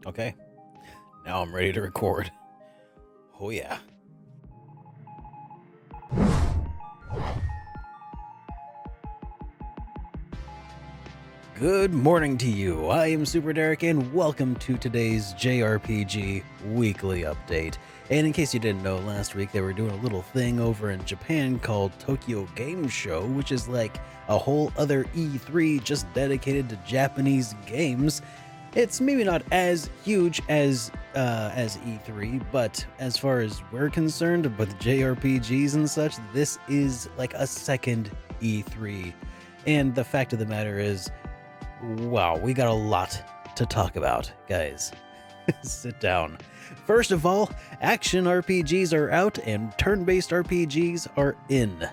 Okay, now I'm ready to record. Oh yeah. Good morning to you. I am SuperDerek and welcome to today's JRPG weekly update. And in case you didn't know, last week they were doing a little thing over in Japan called Tokyo Game Show, which is like a whole other E3 just dedicated to Japanese games. It's maybe not as huge as E3, but as far as we're concerned, with JRPGs and such, this is like a second E3. And the fact of the matter is, wow, we got a lot to talk about, guys. Sit down. First of all, action RPGs are out and turn-based RPGs are in.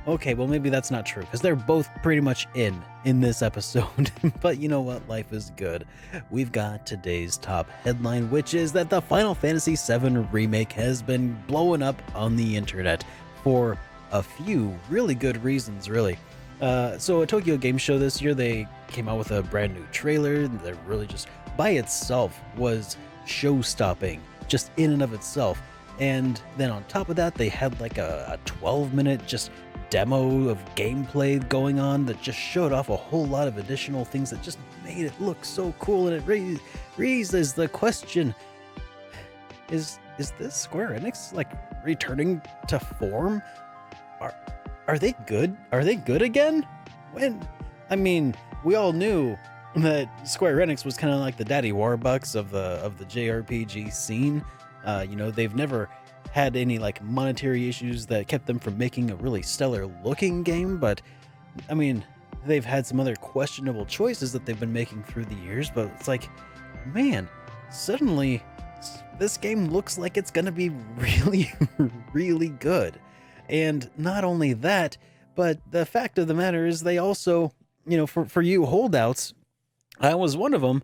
Okay, well maybe that's not true, because they're both pretty much in this episode. But you know what? Life is good. We've got today's top headline, which is that the Final Fantasy VII Remake has been blowing up on the internet for a few really good reasons, really. So at Tokyo Game Show this year, they came out with a brand new trailer that really just by itself was show-stopping, just in and of itself. And then on top of that, they had like a 12-minute just demo of gameplay going on that just showed off a whole lot of additional things that just made it look so cool. And it raises the question, is this Square Enix like returning to form? Are they good? Are they good again? I mean, we all knew that Square Enix was kind of like the Daddy Warbucks of the JRPG scene. They've never had any like monetary issues that kept them from making a really stellar looking game, but I mean, they've had some other questionable choices that they've been making through the years, but it's like, man, suddenly this game looks like it's gonna be really, really good. And not only that, but the fact of the matter is they also, for you holdouts, I was one of them,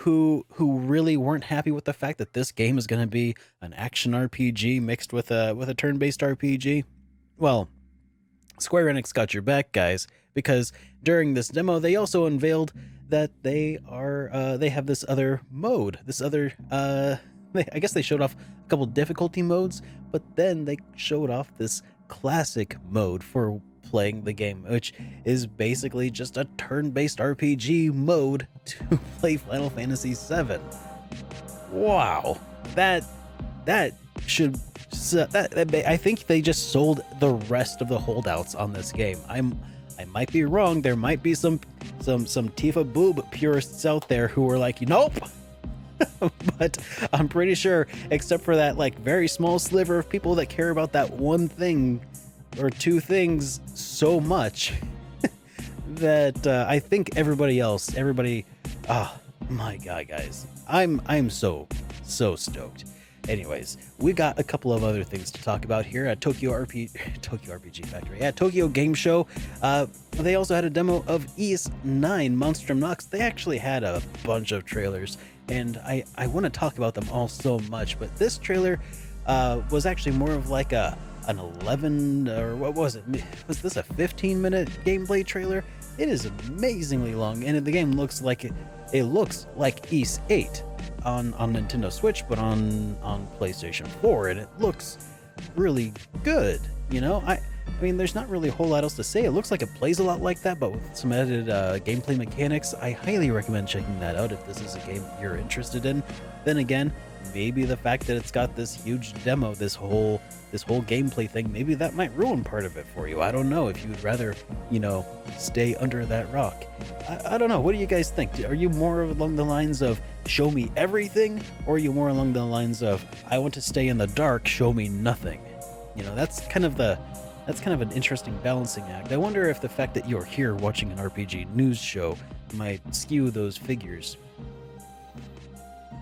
who really weren't happy with the fact that this game is going to be an action RPG mixed with a turn-based RPG. Well, Square Enix got your back, guys, because during this demo they also unveiled that they have this other mode, I guess they showed off a couple difficulty modes, but then they showed off this classic mode for playing the game, which is basically just a turn-based RPG mode to play Final Fantasy VII. Wow, that should I think they just sold the rest of the holdouts on this game. I might be wrong. There might be some Tifa Boob purists out there who are like, nope. But I'm pretty sure, except for that like very small sliver of people that care about that one thing or two things so much, that I think everybody, oh my god, guys, I'm so stoked. Anyways, we got a couple of other things to talk about here at Tokyo RPG Factory. At Tokyo Game Show, they also had a demo of Ys IX Monstrum Nox. They actually had a bunch of trailers, and I want to talk about them all so much, but this trailer was actually more of like an 11, or what was it? Was this a 15-minute gameplay trailer? It is amazingly long, and the game looks like it looks like Ys VIII on Nintendo Switch, but on PlayStation 4, and it looks really good. I mean, there's not really a whole lot else to say. It looks like it plays a lot like that, but with some added gameplay mechanics. I highly recommend checking that out if this is a game you're interested in. Then again, maybe the fact that it's got this huge demo, this whole gameplay thing, maybe that might ruin part of it for you. I don't know, if you would rather, stay under that rock. I don't know. What do you guys think? Are you more along the lines of show me everything, or are you more along the lines of I want to stay in the dark, show me nothing? That's kind of an interesting balancing act. I wonder if the fact that you're here watching an RPG news show might skew those figures.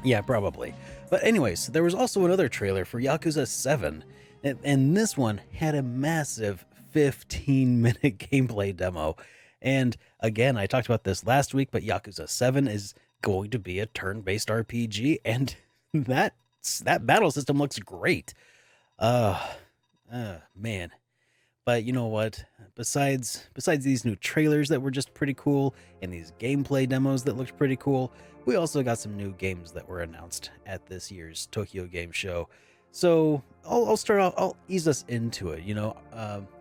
Yeah, probably. But anyways, there was also another trailer for Yakuza 7, and this one had a massive 15-minute gameplay demo. And again, I talked about this last week, but Yakuza 7 is going to be a turn-based RPG, and that battle system looks great. Man. But you know what? Besides these new trailers that were just pretty cool and these gameplay demos that looked pretty cool, we also got some new games that were announced at this year's Tokyo Game Show. So I'll start off. I'll ease us into it.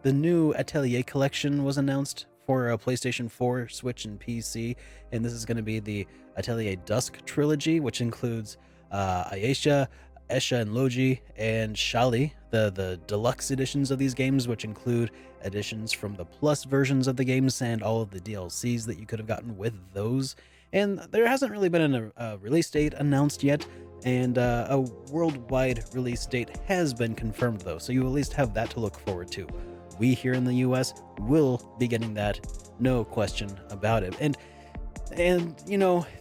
The new Atelier collection was announced for PlayStation 4, Switch, and PC, and this is going to be the Atelier Dusk trilogy, which includes Ayesha, Esha and Logi, and Shali, the deluxe editions of these games, which include editions from the plus versions of the games and all of the DLCs that you could have gotten with those. And there hasn't really been a release date announced yet, and a worldwide release date has been confirmed though, so you at least have that to look forward to. We here in the US will be getting that, no question about it. And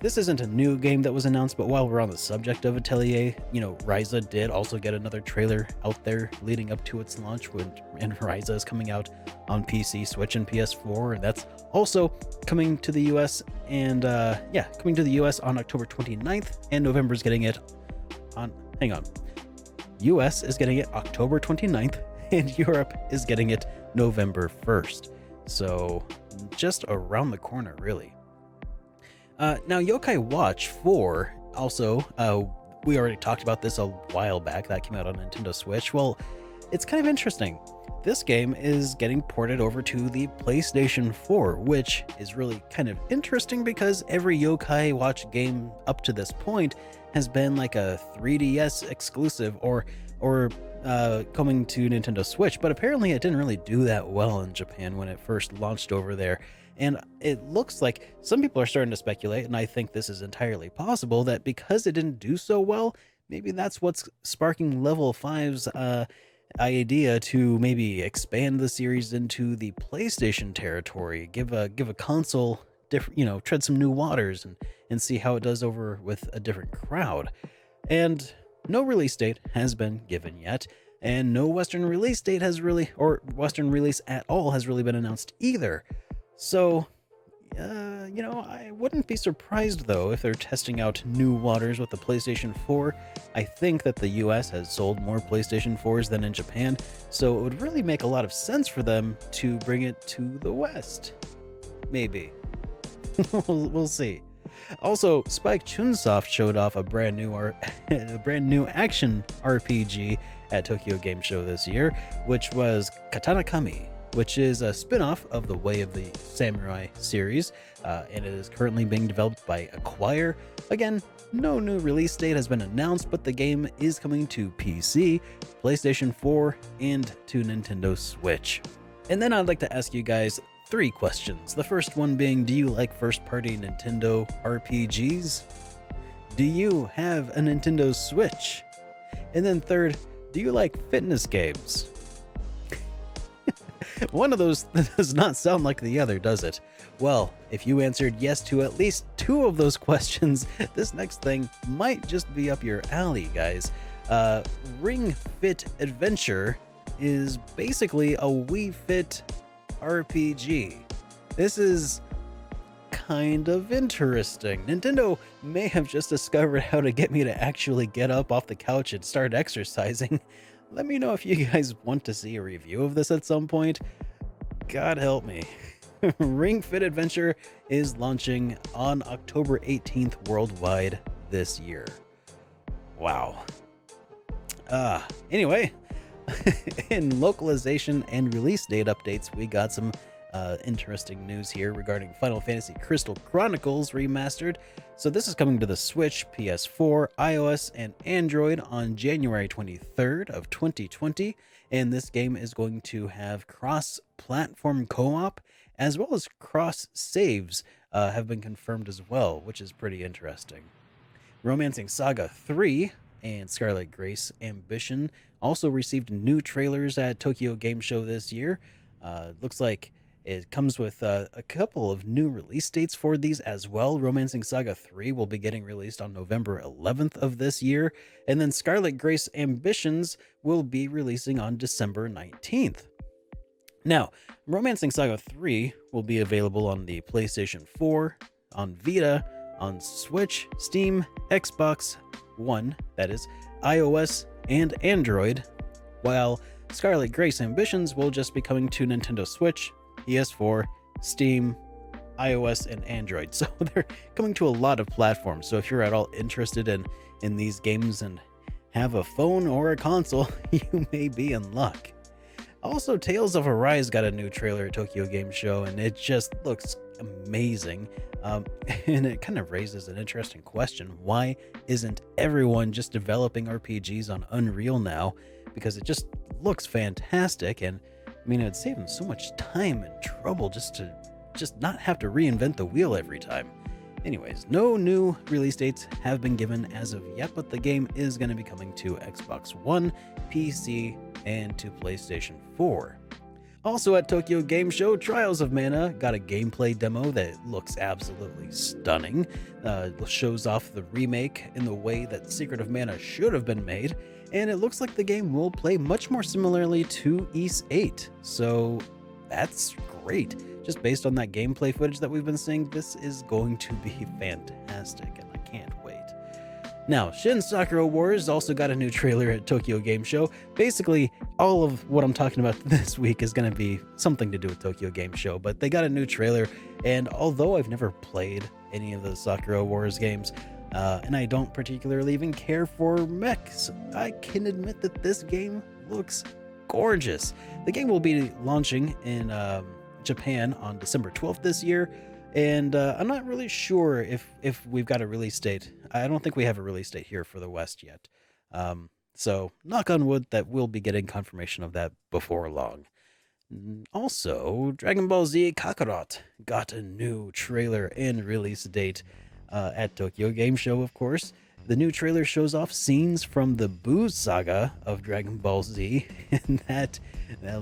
this isn't a new game that was announced, but while we're on the subject of Atelier, Ryza did also get another trailer out there leading up to its launch, and Ryza is coming out on PC, Switch, and PS4, and that's also coming to the US, and coming to the US on October 29th, and November is getting it on, US is getting it October 29th, and Europe is getting it November 1st. So just around the corner, really. Now, Yokai Watch 4, also, we already talked about this a while back. That came out on Nintendo Switch. Well, it's kind of interesting. This game is getting ported over to the PlayStation 4, which is really kind of interesting because every Yokai Watch game up to this point has been like a 3DS exclusive or coming to Nintendo Switch, but apparently it didn't really do that well in Japan when it first launched over there. And it looks like some people are starting to speculate, and I think this is entirely possible, that because it didn't do so well, maybe that's what's sparking Level 5's idea to maybe expand the series into the PlayStation territory, give a console different, tread some new waters and see how it does over with a different crowd. And no release date has been given yet, and no Western release date or Western release at all has really been announced either. So, I wouldn't be surprised though if they're testing out new waters with the PlayStation 4. I think that the US has sold more PlayStation 4s than in Japan, so it would really make a lot of sense for them to bring it to the West. Maybe. We'll see. Also, Spike Chunsoft showed off a brand new action RPG at Tokyo Game Show this year, which was Katana Kami, which is a spin-off of the Way of the Samurai series, and it is currently being developed by Acquire. Again, no new release date has been announced, but the game is coming to PC, PlayStation 4, and to Nintendo Switch. And then I'd like to ask you guys 3 questions. The first one being, do you like first-party Nintendo RPGs? Do you have a Nintendo Switch? And then third, do you like fitness games? One of those does not sound like the other, does it? Well, if you answered yes to at least 2 of those questions, this next thing might just be up your alley, guys. Ring Fit Adventure is basically a Wii Fit RPG. This is kind of interesting. Nintendo may have just discovered how to get me to actually get up off the couch and start exercising. Let me know if you guys want to see a review of this at some point. God help me. Ring Fit Adventure is launching on October 18th worldwide this year. Wow. Anyway, in localization and release date updates, we got some interesting news here regarding Final Fantasy Crystal Chronicles Remastered. So this is coming to the Switch, PS4, iOS, and Android on January 23rd of 2020, and this game is going to have cross-platform co-op as well as cross-saves have been confirmed as well, which is pretty interesting. Romancing Saga 3 and Scarlet Grace Ambition also received new trailers at Tokyo Game Show this year. Looks like it comes with a couple of new release dates for these as well. Romancing Saga 3 will be getting released on November 11th of this year, and then Scarlet Grace Ambitions will be releasing on December 19th. Now, Romancing Saga 3 will be available on the PlayStation 4, on Vita, on Switch, Steam, Xbox One, that is, iOS, and Android, while Scarlet Grace Ambitions will just be coming to Nintendo Switch, PS4, Steam, iOS, and Android. So they're coming to a lot of platforms. So if you're at all interested in these games and have a phone or a console, you may be in luck. Also, Tales of Arise got a new trailer at Tokyo Game Show, and it just looks amazing. And it kind of raises an interesting question. Why isn't everyone just developing RPGs on Unreal now? Because it just looks fantastic, and I mean, it'd save them so much time and trouble just to not have to reinvent the wheel every time. Anyways, no new release dates have been given as of yet, but the game is going to be coming to Xbox One, PC, and to PlayStation 4. Also at Tokyo Game Show, Trials of Mana got a gameplay demo that looks absolutely stunning. Shows off the remake in the way that Secret of Mana should have been made, and it looks like the game will play much more similarly to Ys VIII. So that's great. Just based on that gameplay footage that we've been seeing, this is going to be fantastic, and I can't wait. Now, Shin Sakura Wars also got a new trailer at Tokyo Game Show. Basically, all of what I'm talking about this week is going to be something to do with Tokyo Game Show, but they got a new trailer, and although I've never played any of the Sakura Wars games, and I don't particularly even care for mechs, I can admit that this game looks gorgeous. The game will be launching in Japan on December 12th this year, and I'm not really sure if we've got a release date. I don't think we have a release date here for the West yet. So knock on wood that we'll be getting confirmation of that before long. Also, Dragon Ball Z Kakarot got a new trailer and release date at Tokyo Game Show, of course. The new trailer shows off scenes from the Buu saga of Dragon Ball Z, and that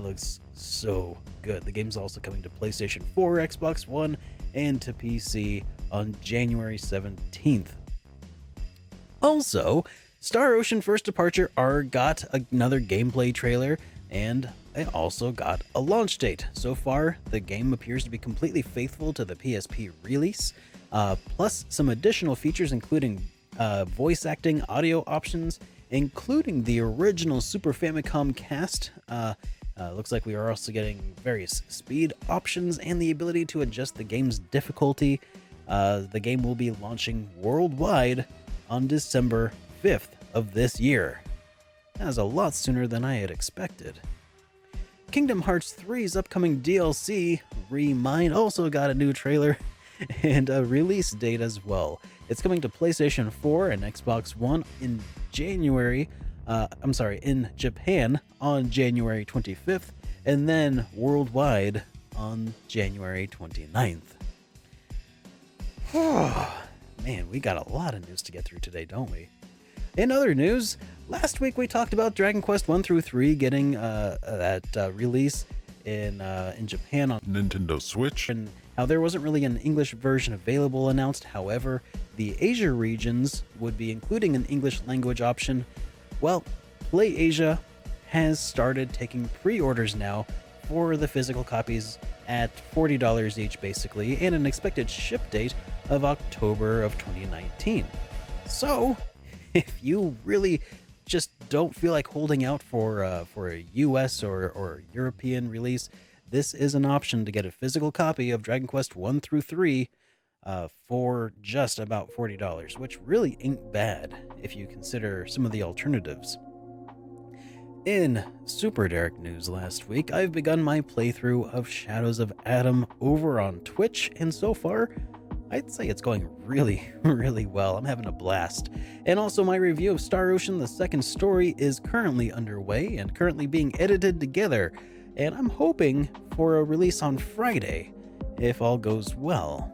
looks so good. The game's also coming to PlayStation 4, Xbox One, and to PC on January 17th. Also, Star Ocean First Departure R got another gameplay trailer, and it also got a launch date. So far, the game appears to be completely faithful to the PSP release, plus some additional features including voice acting, audio options, including the original Super Famicom cast. Looks like we are also getting various speed options and the ability to adjust the game's difficulty. The game will be launching worldwide on December 5th of this year. That is a lot sooner than I had expected. Kingdom Hearts 3's upcoming DLC, Remind, also got a new trailer and a release date as well. It's coming to PlayStation 4 and Xbox One in in Japan on January 25th, and then worldwide on January 29th. Man, we got a lot of news to get through today, don't we? In other news, last week we talked about Dragon Quest 1 through 3 getting that release in Japan on Nintendo Switch, and how there wasn't really an English version available announced. However, the Asia regions would be including an English language option. Well, PlayAsia has started taking pre-orders now for the physical copies at $40 each basically, and an expected ship date of October of 2019. So, if you really just don't feel like holding out for a US or European release, this is an option to get a physical copy of Dragon Quest 1 through 3 for just about $40, which really ain't bad if you consider some of the alternatives. In SuperDerek news last week, I've begun my playthrough of Shadows of Adam over on Twitch, and so far, I'd say it's going really, really well. I'm having a blast. And also my review of Star Ocean, the second story, is currently underway and currently being edited together, and I'm hoping for a release on Friday, if all goes well.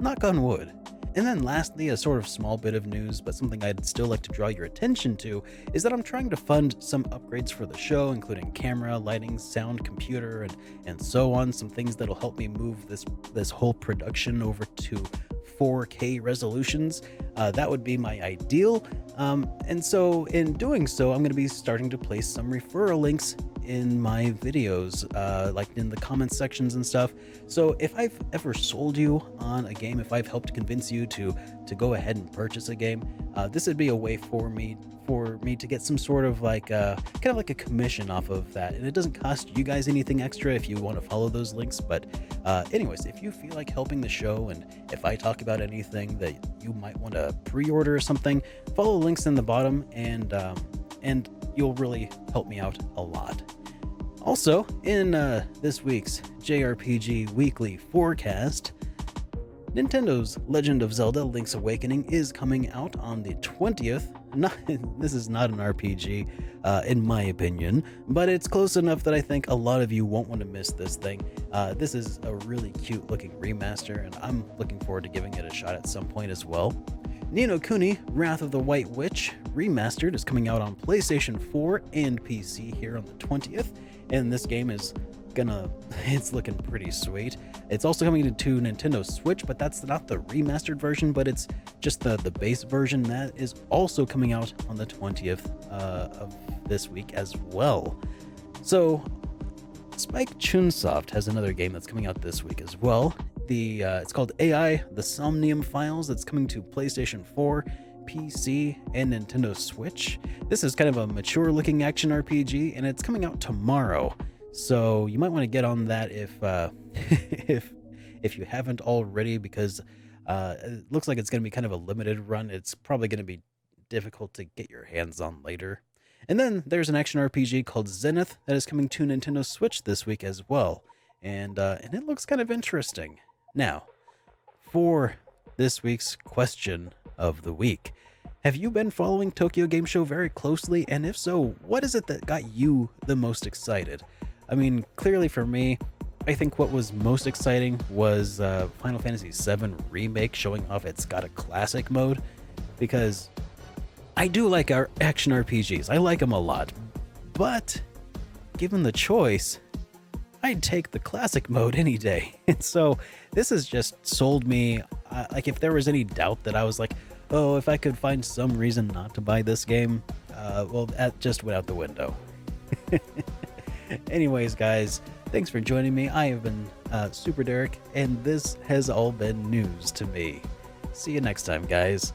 Knock on wood. And then lastly, a sort of small bit of news, but something I'd still like to draw your attention to, is that I'm trying to fund some upgrades for the show, including camera, lighting, sound, computer, and so on. Some things that'll help me move this whole production over to 4K resolutions. That would be my ideal. And so in doing so, I'm going to be starting to place some referral links in my videos, like in the comments sections and stuff. So if I've ever sold you on a game, if I've helped convince you to go ahead and purchase a game, this would be a way for me to get some sort of like kind of like a commission off of that, and it doesn't cost you guys anything extra if you want to follow those links. But anyways, if you feel like helping the show, and if I talk about anything that you might want to pre-order or something, follow the links in the bottom, and you'll really help me out a lot. Also, in this week's JRPG Weekly Forecast, Nintendo's Legend of Zelda Link's Awakening is coming out on the 20th. This is not an RPG, in my opinion, but it's close enough that I think a lot of you won't want to miss this thing. This is a really cute looking remaster, and I'm looking forward to giving it a shot at some point as well. No Kuni Wrath of the White Witch Remastered is coming out on PlayStation 4 and PC here on the 20th, and this game is it's looking pretty sweet. It's also coming to Nintendo Switch, but that's not the remastered version, but it's just the base version. That is also coming out on the 20th of this week as well. So Spike Chunsoft has another game that's coming out this week as well. It's called AI, the Somnium Files. It's coming to PlayStation 4, PC, and Nintendo Switch. This is kind of a mature looking action RPG, and it's coming out tomorrow. So you might want to get on that if if you haven't already, because it looks like it's going to be kind of a limited run. It's probably going to be difficult to get your hands on later. And then there's an action RPG called Zenith that is coming to Nintendo Switch this week as well, and it looks kind of interesting. Now, for this week's question of the week, have you been following Tokyo Game Show very closely? And if so, what is it that got you the most excited? I mean, clearly for me, I think what was most exciting was Final Fantasy VII Remake showing off its got a classic mode, because I do like our action RPGs. I like them a lot, but given the choice, I'd take the classic mode any day. And so this has just sold me. Like, if there was any doubt that I was like, oh, if I could find some reason not to buy this game, well, that just went out the window. Anyways, guys, thanks for joining me. I have been SuperDerek, and this has all been news to me. See you next time, guys.